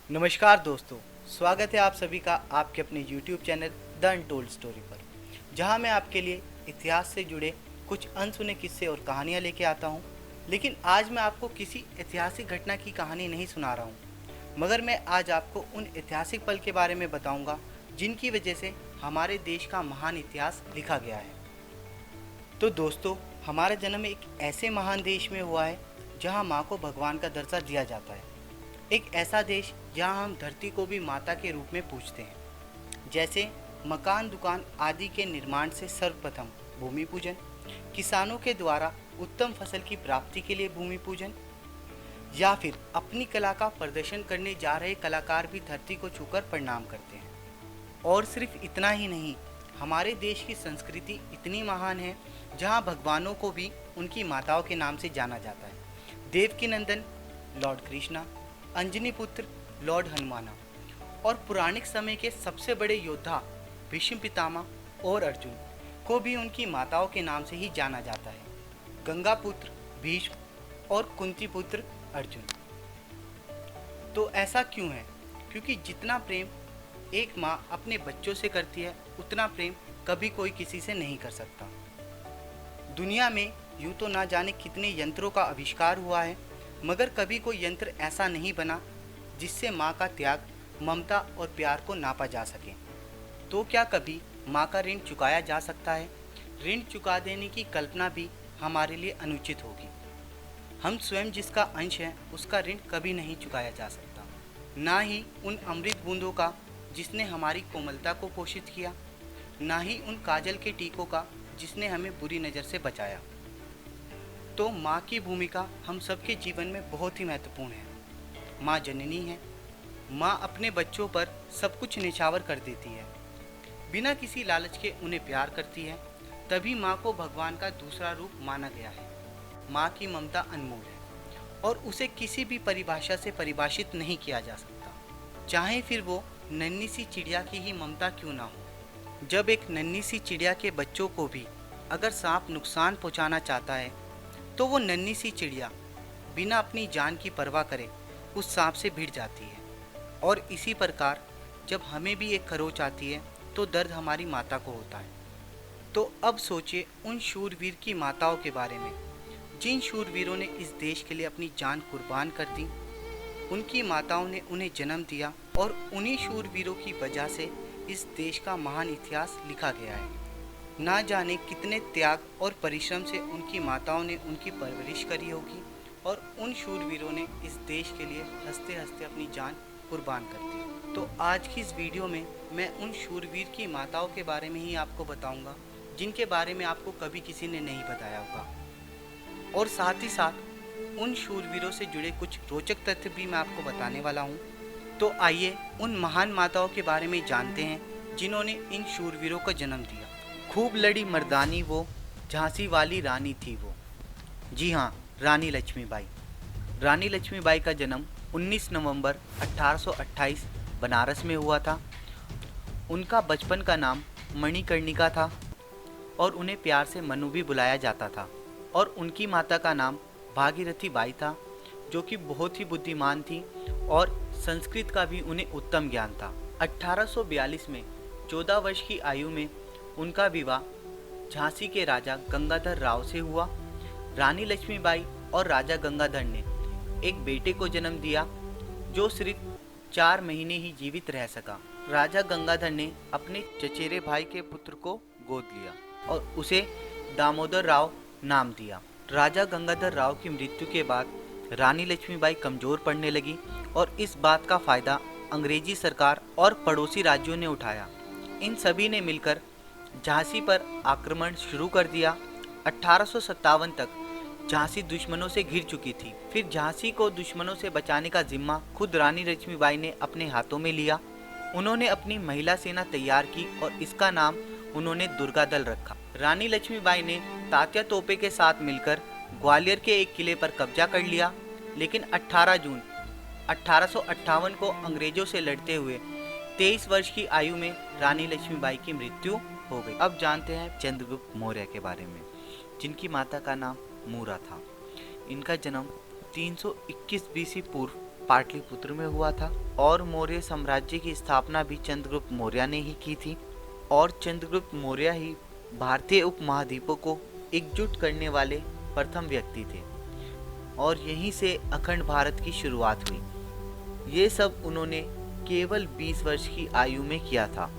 नमस्कार दोस्तों, स्वागत है आप सभी का आपके अपने YouTube channel the untold story पर, जहां मैं आपके लिए इतिहास से जुड़े कुछ अनसुने किस्से और कहानियां लेके आता हूं। लेकिन आज मैं आपको किसी ऐतिहासिक घटना की कहानी नहीं सुना रहा हूं, मगर मैं आज आपको उन ऐतिहासिक पल के बारे में बताऊंगा जिनकी वजह से हमारे देश का महान इतिहास लिखा गया है। तो दोस्तों, हमारा जन्म एक ऐसे महान देश में हुआ है जहां माँ को भगवान का दर्जा दिया जाता है। एक ऐसा देश जहां हम धरती को भी माता के रूप में पूजते हैं। जैसे मकान, दुकान आदि के निर्माण से सर्वप्रथम भूमि पूजन, किसानों के द्वारा उत्तम फसल की प्राप्ति के लिए भूमि पूजन, या फिर अपनी कला का प्रदर्शन करने जा रहे कलाकार भी धरती को छूकर प्रणाम करते हैं। और सिर्फ इतना ही नहीं, हमारे देश की संस्कृति इतनी महान है जहां भगवानों को भी उनकी माताओं के नाम से जाना जाता है। देवकी नंदन लॉर्ड कृष्णा, अंजनी पुत्र लॉर्ड हनुमाना, और पुराणिक समय के सबसे बड़े योद्धा भीष्म पितामह और अर्जुन को भी उनकी माताओं के नाम से ही जाना जाता है। गंगा पुत्र भीष्म और कुंती पुत्र अर्जुन। तो ऐसा क्यों है? क्योंकि जितना प्रेम एक माँ अपने बच्चों से करती है, उतना प्रेम कभी कोई किसी से नहीं कर सकता। दुनिया में यूँ तो ना जाने कितने यंत्रों का आविष्कार हुआ है, मगर कभी कोई यंत्र ऐसा नहीं बना जिससे माँ का त्याग, ममता और प्यार को नापा जा सके। तो क्या कभी माँ का ऋण चुकाया जा सकता है? ऋण चुका देने की कल्पना भी हमारे लिए अनुचित होगी। हम स्वयं जिसका अंश है उसका ऋण कभी नहीं चुकाया जा सकता, ना ही उन अमृत बूंदों का जिसने हमारी कोमलता को पोषित किया, ना ही उन काजल के टीकों का जिसने हमें बुरी नज़र से बचाया। तो माँ की भूमिका हम सबके जीवन में बहुत ही महत्वपूर्ण है। माँ जननी है। माँ अपने बच्चों पर सब कुछ निछावर कर देती है, बिना किसी लालच के उन्हें प्यार करती है। तभी माँ को भगवान का दूसरा रूप माना गया है। माँ की ममता अनमोल है और उसे किसी भी परिभाषा से परिभाषित नहीं किया जा सकता, चाहे फिर वो नन्ही सी चिड़िया की ही ममता क्यों ना हो। जब एक नन्ही सी चिड़िया के बच्चों को भी अगर सांप नुकसान पहुँचाना चाहता है, तो वो नन्ही सी चिड़िया बिना अपनी जान की परवाह करे उस सांप से भिड़ जाती है। और इसी प्रकार जब हमें भी एक खरोच आती है तो दर्द हमारी माता को होता है। तो अब सोचिए उन शूरवीर की माताओं के बारे में, जिन शूरवीरों ने इस देश के लिए अपनी जान कुर्बान कर दी। उनकी माताओं ने उन्हें जन्म दिया और उन्हीं शूरवीरों की वजह से इस देश का महान इतिहास लिखा गया है। ना जाने कितने त्याग और परिश्रम से उनकी माताओं ने उनकी परवरिश करी होगी और उन शूरवीरों ने इस देश के लिए हंसते हंसते अपनी जान कुर्बान कर दी। तो आज की इस वीडियो में मैं उन शूरवीर की माताओं के बारे में ही आपको बताऊंगा जिनके बारे में आपको कभी किसी ने नहीं बताया होगा, और साथ ही साथ उन शूरवीरों से जुड़े कुछ रोचक तथ्य भी मैं आपको बताने वाला हूँ। तो आइए उन महान माताओं के बारे में जानते हैं जिन्होंने इन शूरवीरों को जन्म दिया। खूब लड़ी मर्दानी वो, झांसी वाली रानी थी वो। जी हाँ, रानी लक्ष्मीबाई। रानी लक्ष्मीबाई का जन्म 19 नवंबर 1828 बनारस में हुआ था। उनका बचपन का नाम मणिकर्णिका था और उन्हें प्यार से मनु भी बुलाया जाता था। और उनकी माता का नाम भागीरथी बाई था, जो कि बहुत ही बुद्धिमान थी और संस्कृत का भी उन्हें उत्तम ज्ञान था। 1842 में 14 वर्ष की आयु में उनका विवाह झांसी के राजा गंगाधर राव से हुआ। रानी लक्ष्मीबाई और राजा गंगाधर ने एक बेटे को जन्म दिया जो सिर्फ 4 महीने ही जीवित रह सका। राजा गंगाधर ने अपने चचेरे भाई के पुत्र को गोद लिया और उसे दामोदर राव नाम दिया। राजा गंगाधर राव की मृत्यु के बाद रानी लक्ष्मीबाई कमजोर पड़ने लगी और इस बात का फायदा अंग्रेजी सरकार और पड़ोसी राज्यों ने उठाया। इन सभी ने मिलकर झांसी पर आक्रमण शुरू कर दिया। 1857 तक झांसी दुश्मनों से घिर चुकी थी। फिर झांसी को दुश्मनों से बचाने का जिम्मा खुद रानी लक्ष्मीबाई ने अपने हाथों में लिया। उन्होंने अपनी महिला सेना तैयार की और इसका नाम उन्होंने दुर्गा दल रखा। रानी लक्ष्मीबाई ने तात्या तोपे के साथ मिलकर ग्वालियर के एक किले पर कब्जा कर लिया, लेकिन 18 जून 1858 को अंग्रेजों से लड़ते हुए 23 वर्ष की आयु में रानी लक्ष्मीबाई की मृत्यु हो गई। अब जानते हैं चंद्रगुप्त मौर्य के बारे में, जिनकी माता का नाम मूरा था। इनका जन्म 321 बीसी पूर्व पाटलिपुत्र में हुआ था और मौर्य साम्राज्य की स्थापना भी चंद्रगुप्त मौर्य ने ही की थी और चंद्रगुप्त मौर्य ही भारतीय उपमहाद्वीपों को एकजुट करने वाले प्रथम व्यक्ति थे और यहीं से अखंड भारत की शुरुआत हुई। ये सब उन्होंने केवल 20 वर्ष की आयु में किया था।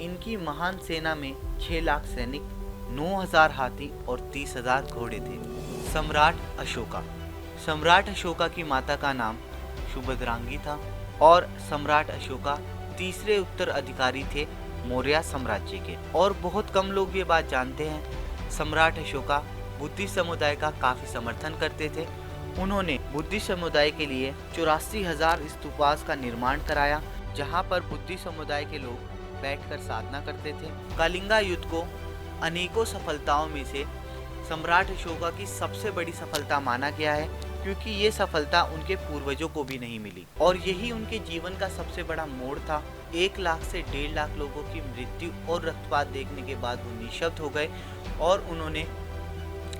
इनकी महान सेना में 6 लाख सैनिक, 9,000 हाथी और 30,000 घोड़े थे। सम्राट अशोका की माता का नाम सुभद्रांगी था और सम्राट अशोका तीसरे उत्तराधिकारी थे मौर्य साम्राज्य के। और बहुत कम लोग ये बात जानते हैं, सम्राट अशोका बुद्धिस्ट समुदाय का काफी समर्थन करते थे। उन्होंने बुद्धिस्ट समुदाय के लिए 84,000 स्तूपास का निर्माण कराया, जहां पर बुद्धिस्ट समुदाय के लोग बैठकर साधना करते थे। कलिंगा युद्ध को अनेकों सफलताओं में से सम्राट अशोका की सबसे बड़ी सफलता माना गया है, क्योंकि ये सफलता उनके पूर्वजों को भी नहीं मिली और यही उनके जीवन का सबसे बड़ा मोड़ था। 1 लाख से 1.5 लाख लोगों की मृत्यु और रक्तपात देखने के बाद वो निःशब्द हो गए और उन्होंने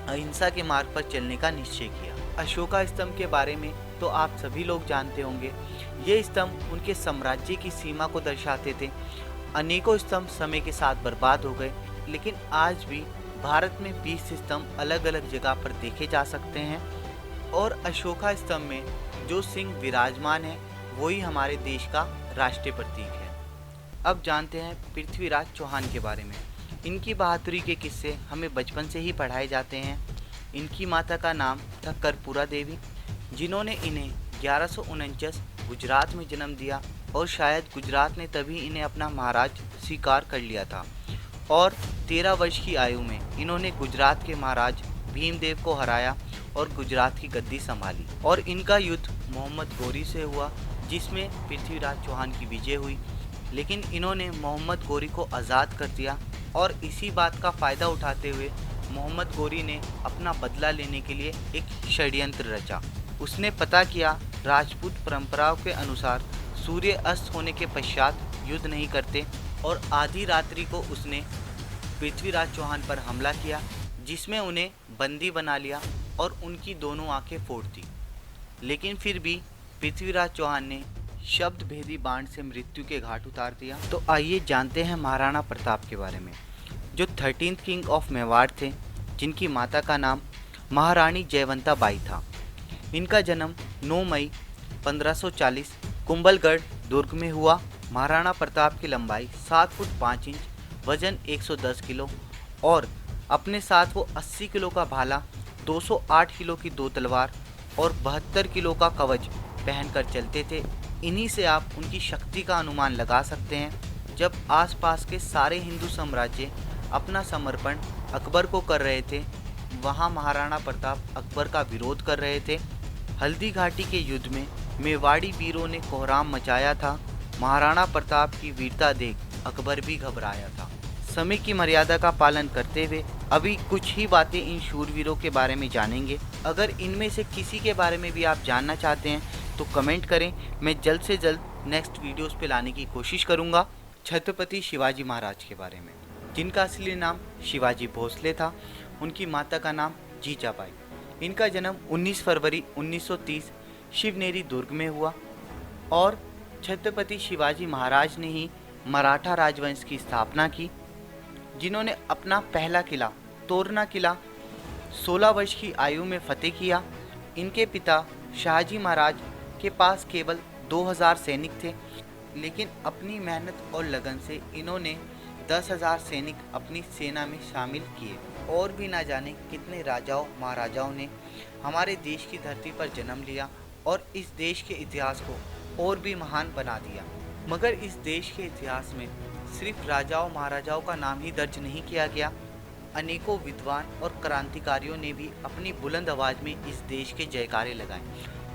अहिंसा के मार्ग पर चलने का निश्चय किया। अशोका स्तंभ के बारे में तो आप सभी लोग जानते होंगे। ये स्तंभ उनके साम्राज्य की सीमा को दर्शाते थे। अनेकों स्तंभ समय के साथ बर्बाद हो गए, लेकिन आज भी भारत में 20 स्तंभ अलग अलग जगह पर देखे जा सकते हैं और अशोका स्तंभ में जो सिंह विराजमान है वही हमारे देश का राष्ट्रीय प्रतीक है। अब जानते हैं पृथ्वीराज चौहान के बारे में। इनकी बहादुरी के किस्से हमें बचपन से ही पढ़ाए जाते हैं। इनकी माता का नाम था कर्पूरा देवी, जिन्होंने इन्हें 1149 गुजरात में जन्म दिया और शायद गुजरात ने तभी इन्हें अपना महाराज स्वीकार कर लिया था। और 13 वर्ष की आयु में इन्होंने गुजरात के महाराज भीमदेव को हराया और गुजरात की गद्दी संभाली। और इनका युद्ध मोहम्मद गोरी से हुआ, जिसमें पृथ्वीराज चौहान की विजय हुई, लेकिन इन्होंने मोहम्मद गोरी को आज़ाद कर दिया और इसी बात का फ़ायदा उठाते हुए मोहम्मद गोरी ने अपना बदला लेने के लिए एक षड्यंत्र रचा। उसने पता किया राजपूत परंपराओं के अनुसार सूर्य अस्त होने के पश्चात युद्ध नहीं करते और आधी रात्रि को उसने पृथ्वीराज चौहान पर हमला किया, जिसमें उन्हें बंदी बना लिया और उनकी दोनों आंखें फोड़ दी। लेकिन फिर भी पृथ्वीराज चौहान ने शब्द भेदी बाण से मृत्यु के घाट उतार दिया। तो आइए जानते हैं महाराणा प्रताप के बारे में, जो 13th किंग ऑफ मेवाड़ थे, जिनकी माता का नाम महारानी जयवंता बाई था। इनका जन्म 9 मई 1540 कुंभलगढ़ दुर्ग में हुआ। महाराणा प्रताप की लंबाई 7 फुट 5 इंच, वजन 110 किलो और अपने साथ वो 80 किलो का भाला, 208 किलो की 2 तलवार और 72 किलो का कवच पहनकर चलते थे। इन्हीं से आप उनकी शक्ति का अनुमान लगा सकते हैं। जब आसपास के सारे हिंदू साम्राज्य अपना समर्पण अकबर को कर रहे थे, वहाँ महाराणा प्रताप अकबर का विरोध कर रहे थे। हल्दी घाटी के युद्ध में मेवाड़ी वीरों ने कोहराम मचाया था। महाराणा प्रताप की वीरता देख अकबर भी घबराया था। समय की मर्यादा का पालन करते हुए अभी कुछ ही बातें इन शूरवीरों के बारे में जानेंगे। अगर इनमें से किसी के बारे में भी आप जानना चाहते हैं तो कमेंट करें, मैं जल्द से जल्द नेक्स्ट वीडियोस पे लाने की कोशिश करूंगा। छत्रपति शिवाजी महाराज के बारे में, जिनका असली नाम शिवाजी भोसले था। उनकी माता का नाम जीजाबाई। इनका जन्म 19 फरवरी 1930 शिवनेरी दुर्ग में हुआ और छत्रपति शिवाजी महाराज ने ही मराठा राजवंश की स्थापना की, जिन्होंने अपना पहला किला तोरना किला 16 वर्ष की आयु में फतेह किया। इनके पिता शाहजी महाराज के पास केवल 2000 सैनिक थे, लेकिन अपनी मेहनत और लगन से इन्होंने 10,000 सैनिक अपनी सेना में शामिल किए। और भी ना जाने कितने राजाओं महाराजाओं ने हमारे देश की धरती पर जन्म लिया और इस देश के इतिहास को और भी महान बना दिया। मगर इस देश के इतिहास में सिर्फ राजाओं महाराजाओं का नाम ही दर्ज नहीं किया गया, अनेकों विद्वान और क्रांतिकारियों ने भी अपनी बुलंद आवाज़ में इस देश के जयकारे लगाए।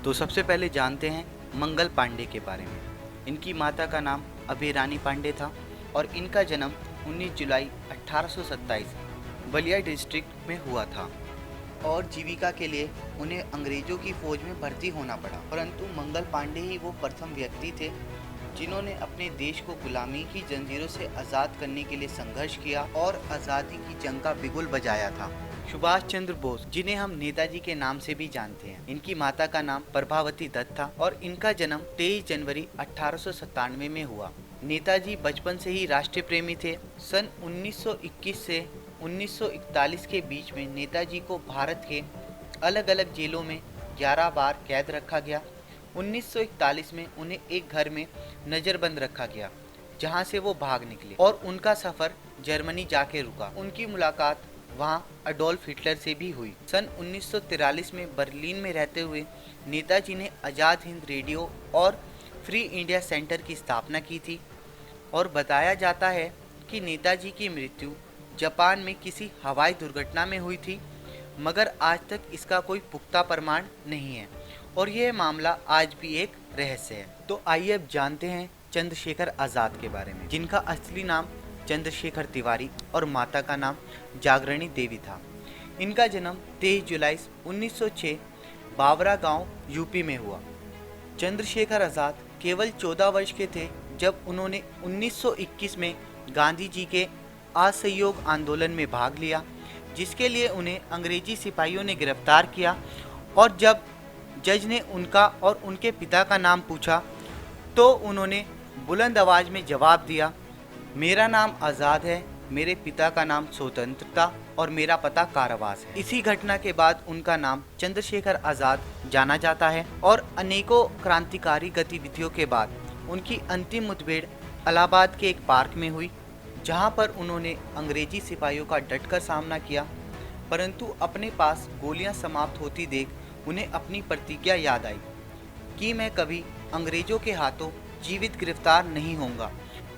तो सबसे पहले जानते हैं मंगल पांडे के बारे में। इनकी माता का नाम अभयरानी पांडे था और इनका जन्म 19 जुलाई 1827 बलिया डिस्ट्रिक्ट में हुआ था और जीविका के लिए उन्हें अंग्रेजों की फौज में भर्ती होना पड़ा। परंतु मंगल पांडे ही वो प्रथम व्यक्ति थे जिन्होंने अपने देश को गुलामी की जंजीरों से आज़ाद करने के लिए संघर्ष किया और आज़ादी की जंग का बिगुल बजाया था। सुभाष चंद्र बोस, जिन्हें हम नेताजी के नाम से भी जानते हैं। इनकी माता का नाम प्रभावती दत्त था और इनका जन्म 23 जनवरी 1897 में हुआ। नेताजी बचपन से ही राष्ट्रीय प्रेमी थे। सन 1921 से 1941 के बीच में नेताजी को भारत के अलग अलग जेलों में 11 बार कैद रखा गया। 1941 में उन्हें एक घर में नजरबंद रखा गया, जहां से वो भाग निकले और उनका सफर जर्मनी जाके रुका। उनकी मुलाकात वहां अडोल्फ हिटलर से भी हुई। सन 1943 में बर्लिन में रहते हुए नेताजी ने आज़ाद हिंद रेडियो और फ्री इंडिया सेंटर की स्थापना की थी और बताया जाता है कि नेताजी की मृत्यु जापान में किसी हवाई दुर्घटना में हुई थी, मगर आज तक इसका कोई पुख्ता प्रमाण नहीं है और यह मामला आज भी एक रहस्य है। तो आइए अब जानते हैं चंद्रशेखर आज़ाद के बारे में, जिनका असली नाम चंद्रशेखर तिवारी और माता का नाम जागरणी देवी था। इनका जन्म 23 जुलाई 1906 बावरा गांव यूपी में हुआ। चंद्रशेखर आज़ाद केवल 14 वर्ष के थे जब उन्होंने 1921 में गांधी जी के असहयोग आंदोलन में भाग लिया, जिसके लिए उन्हें अंग्रेजी सिपाहियों ने गिरफ्तार किया। और जब जज ने उनका और उनके पिता का नाम पूछा तो उन्होंने बुलंद आवाज में जवाब दिया, मेरा नाम आज़ाद है, मेरे पिता का नाम स्वतंत्रता और मेरा पता कारावास है। इसी घटना के बाद उनका नाम चंद्रशेखर आज़ाद जाना जाता है और अनेकों क्रांतिकारी गतिविधियों के बाद उनकी अंतिम मुठभेड़ इलाहाबाद के एक पार्क में हुई, जहां पर उन्होंने अंग्रेजी सिपाहियों का डटकर सामना किया, परंतु अपने पास गोलियां समाप्त होती देख उन्हें अपनी प्रतिज्ञा याद आई कि मैं कभी अंग्रेजों के हाथों जीवित गिरफ्तार नहीं होऊंगा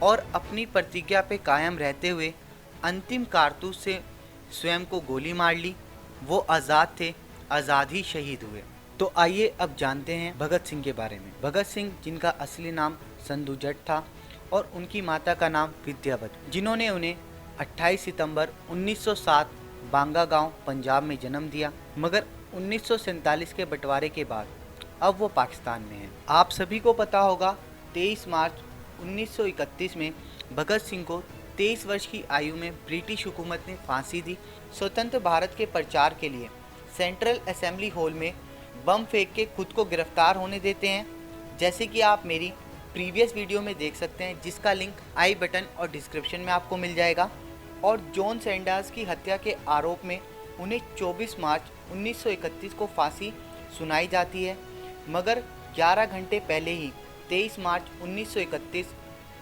और अपनी प्रतिज्ञा पे कायम रहते हुए अंतिम कारतूस से स्वयं को गोली मार ली। वो आज़ाद थे, आज़ाद ही शहीद हुए। तो आइए अब जानते हैं भगत सिंह के बारे में। भगत सिंह, जिनका असली नाम संधू जट था और उनकी माता का नाम विद्यावती, जिन्होंने उन्हें 28 सितंबर 1907 बांगा गांव पंजाब में जन्म दिया, मगर 1947 के बंटवारे के बाद अब वो पाकिस्तान में है। आप सभी को पता होगा 23 मार्च 1931 में भगत सिंह को 23 वर्ष की आयु में ब्रिटिश हुकूमत ने फांसी दी। स्वतंत्र भारत के प्रचार के लिए सेंट्रल असेंबली हॉल में बम फेंक के खुद को गिरफ्तार होने देते हैं, जैसे कि आप मेरी प्रीवियस वीडियो में देख सकते हैं, जिसका लिंक आई बटन और डिस्क्रिप्शन में आपको मिल जाएगा। और जॉन सैंडर्स की हत्या के आरोप में उन्हें 24 मार्च 1931 को फांसी सुनाई जाती है, मगर 11 घंटे पहले ही 23 मार्च 1931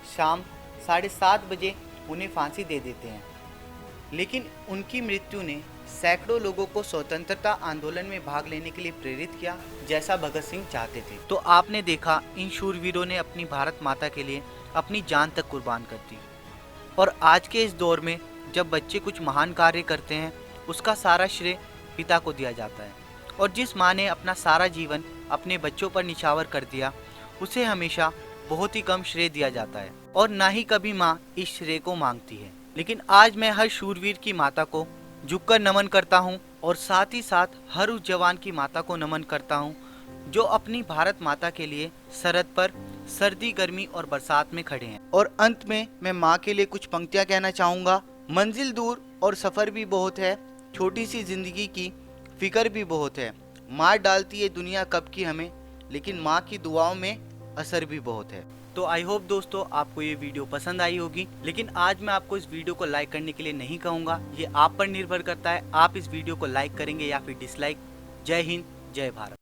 शाम 7:30 बजे उन्हें फांसी दे देते हैं। लेकिन उनकी मृत्यु ने सैकड़ों लोगों को स्वतंत्रता आंदोलन में भाग लेने के लिए प्रेरित किया, जैसा भगत सिंह चाहते थे। तो आपने देखा, इन शूरवीरों ने अपनी भारत माता के लिए अपनी जान तक कुर्बान कर दी। और आज के इस दौर में जब बच्चे कुछ महान कार्य करते हैं, उसका सारा श्रेय पिता को दिया जाता है। और जिस माँ ने अपना सारा जीवन अपने बच्चों पर निछावर कर दिया, उसे हमेशा बहुत ही कम श्रेय दिया जाता है और ना ही कभी माँ इस श्रेय को मांगती है। लेकिन आज मैं हर शूरवीर की माता को झुककर नमन करता हूँ और साथ ही साथ हर उस जवान की माता को नमन करता हूँ जो अपनी भारत माता के लिए सरहद पर सर्दी, गर्मी और बरसात में खड़े हैं। और अंत में मैं माँ के लिए कुछ पंक्तियाँ कहना चाहूँगा। मंजिल दूर और सफ़र भी बहुत है, छोटी सी जिंदगी की फिक्र भी बहुत है। मार डालती है दुनिया कब की हमें, लेकिन माँ की दुआओं में असर भी बहुत है। तो आई होप दोस्तों आपको ये वीडियो पसंद आई होगी, लेकिन आज मैं आपको इस वीडियो को लाइक करने के लिए नहीं कहूँगा, ये आप पर निर्भर करता है, आप इस वीडियो को लाइक करेंगे या फिर डिसलाइक। जय हिंद, जय भारत।